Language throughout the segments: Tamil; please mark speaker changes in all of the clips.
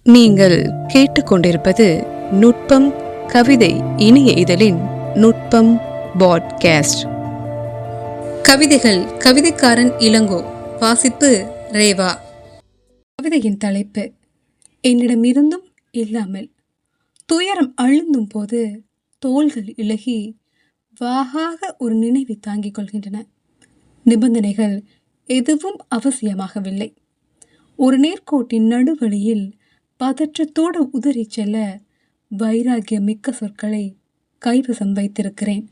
Speaker 1: நீங்கள் கேட்டுக்கொண்டிருப்பது நுட்பம் கவிதை இணைய இதழின் நுட்பம் பாட்காஸ்ட். கவிதைகள் கவிதைக்காரன் இளங்கோ. வாசிப்பு ரேவா. கவிதையின் தலைப்பு என்னிடமிருந்தும் இல்லாமல். துயரம் அழுந்தும் போது தோள்கள் இலகி வாகாக ஒரு நினைவை தாங்கிக் கொள்கின்றன. நிபந்தனைகள் எதுவும் அவசியமாகவில்லை. ஒரு நேர்கோட்டின் நடுவழியில் பதற்றத்தோடு உதறி செல்ல வைராகியம் மிக்க சொற்களை கைவசம் வைத்திருக்கிறேன்.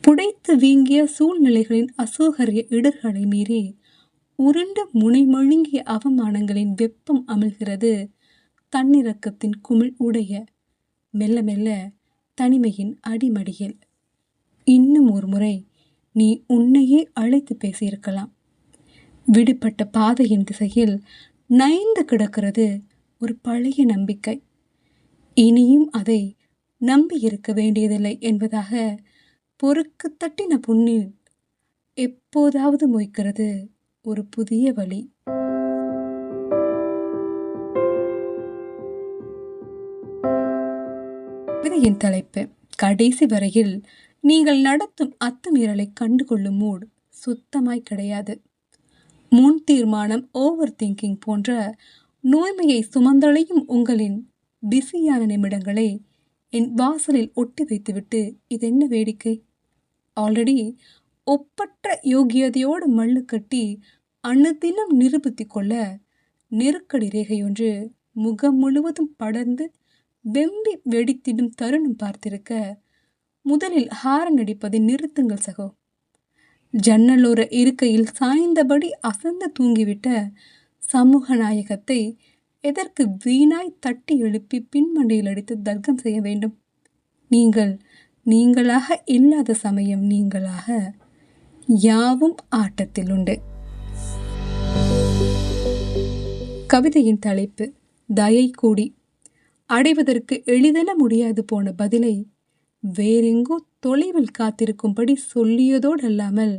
Speaker 1: புடைத்து வீங்கிய சூழ்நிலைகளின் அசௌகரிய இடர்களை மீறி உருண்டு முனைமழுங்கிய அவமானங்களின் வெப்பம் அமிழ்கிறது தன்னிறக்கத்தின் குமிழ் உடைய மெல்ல மெல்ல தனிமையின் அடிமடியில். இன்னும் ஒரு முறை நீ உன்னையே அழைத்து பேசியிருக்கலாம். விடுபட்ட பாதையின் திசையில் நைந்து கிடக்கிறது ஒரு பழைய நம்பிக்கை. இனியும் அதை நம்பியிருக்க வேண்டியதில்லை என்பதாக பொறுக்கு தட்டின புண்ணில் எப்போதாவது மொய்க்கிறது ஒரு புதிய வழி. கவிதையின் தலைப்பு கடைசி வரையில் நீங்கள் நடத்தும் அத்துமீறலை கண்டுகொள்ளும் மூட் சுத்தமாய் கிடையாது. முன் தீர்மானம், ஓவர் திங்கிங் போன்ற நோய்மையை சுமந்தளையும் உங்களின் பிஸியான நிமிடங்களை என் வாசலில் ஒட்டி வைத்துவிட்டு இதென்ன வேடிக்கை? ஆல்ரெடி ஒப்பற்ற யோகியதையோடு மல்லு கட்டி அனுதினம் நிரூபித்து கொள்ள நெருக்கடி ரேகையொன்று முகம் முழுவதும் படர்ந்து வெம்பி வெடித்திடும் தருணம் பார்த்திருக்க முதலில் ஹாரன் அடிப்பதை நிறுத்துங்கள் சகோ. ஜன்னலோர இருக்கையில் சாய்ந்தபடி அசந்து தூங்கிவிட்ட சமூக நாயகத்தை எதற்கு வீணாய் தட்டி எழுப்பி பின்மண்டையில் அடித்து தர்க்கம் செய்ய வேண்டும்? நீங்களாக இல்லாத சமயம் நீங்களாக யாவும் ஆட்டத்தில் உண்டு. கவிதையின் தலைப்பு தயை கூடி. அடைவதற்கு எளிதென முடியாது போன பதிலை வேறெங்கோ தொலைவில் காத்திருக்கும்படி சொல்லியதோடு அல்லாமல்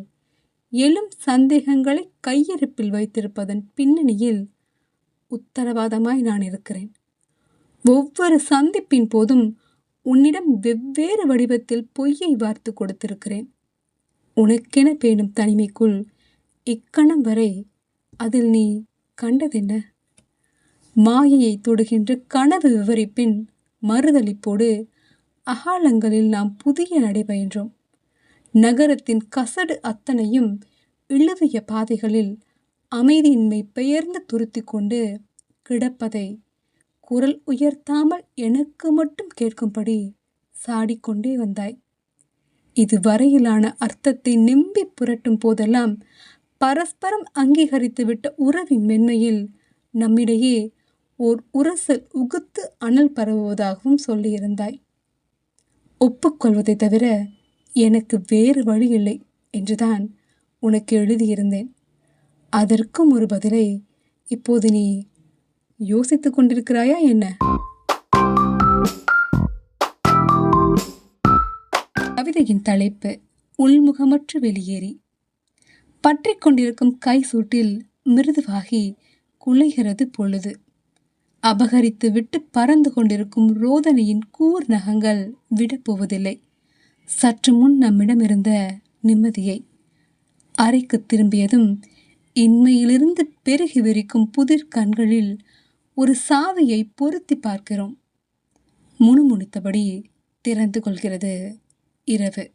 Speaker 1: எழும் சந்தேகங்களை கையிருப்பில் வைத்திருப்பதன் பின்னணியில் உத்தரவாதமாய் நான் இருக்கிறேன். ஒவ்வொரு சந்திப்பின் போதும் உன்னிடம் வெவ்வேறு வடிவத்தில் பொய்யை வார்த்து கொடுத்திருக்கிறேன். உனக்கென பேணும் தனிமைக்குள் இக்கணம் வரை அதில் நீ கண்டதென்ன? மாயையை தொடுகின்ற கனவு விவரிப்பின் மறுதளிப்போடு அகாலங்களில் நாம் புதிய நடைபயின்றோம். நகரத்தின் கசடு அத்தனையும் இழுவிய பாதைகளில் அமைதியின்மை பெயர்ந்து துருத்தி கொண்டு கிடப்பதை குரல் உயர்த்தாமல் எனக்கு மட்டும் கேட்கும்படி சாடிக்கொண்டே வந்தாய். இதுவரையிலான அர்த்தத்தை நெம்பி புரட்டும் போதெல்லாம் பரஸ்பரம் அங்கீகரித்துவிட்ட உறவின் மென்மையில் நம்மிடையே ஓர் உரசல் உகுத்து அனல் பரவுவதாகவும் சொல்லியிருந்தாய். ஒப்புக்கொள்வதை தவிர எனக்கு வேறு வழி இல்லை என்றுதான் உனக்கு எழுதியிருந்தேன். அதற்கும் ஒரு பதிலை இப்போது நீ யோசித்துக் கொண்டிருக்கிறாயா என்ன? கவிதையின் தலைப்பு உள்முகமற்று வெளியேறி. பற்றி கொண்டிருக்கும் கை சூட்டில் மிருதுவாகி குலைகிறது பொழுது. அபகரித்து விட்டு பறந்து கொண்டிருக்கும் ரோதனையின் கூர் நகங்கள் விடப்போவதில்லை சற்று முன் நம்மிடம் இருந்த நிம்மதியை. அறைக்கு திரும்பியதும் இன்மையிலிருந்து பெருகி விரிக்கும் புதிர் கண்களில் ஒரு சாவியை பொருத்தி பார்க்கிறோம். முணுமுணுத்தபடி திறந்து கொள்கிறது இரவு.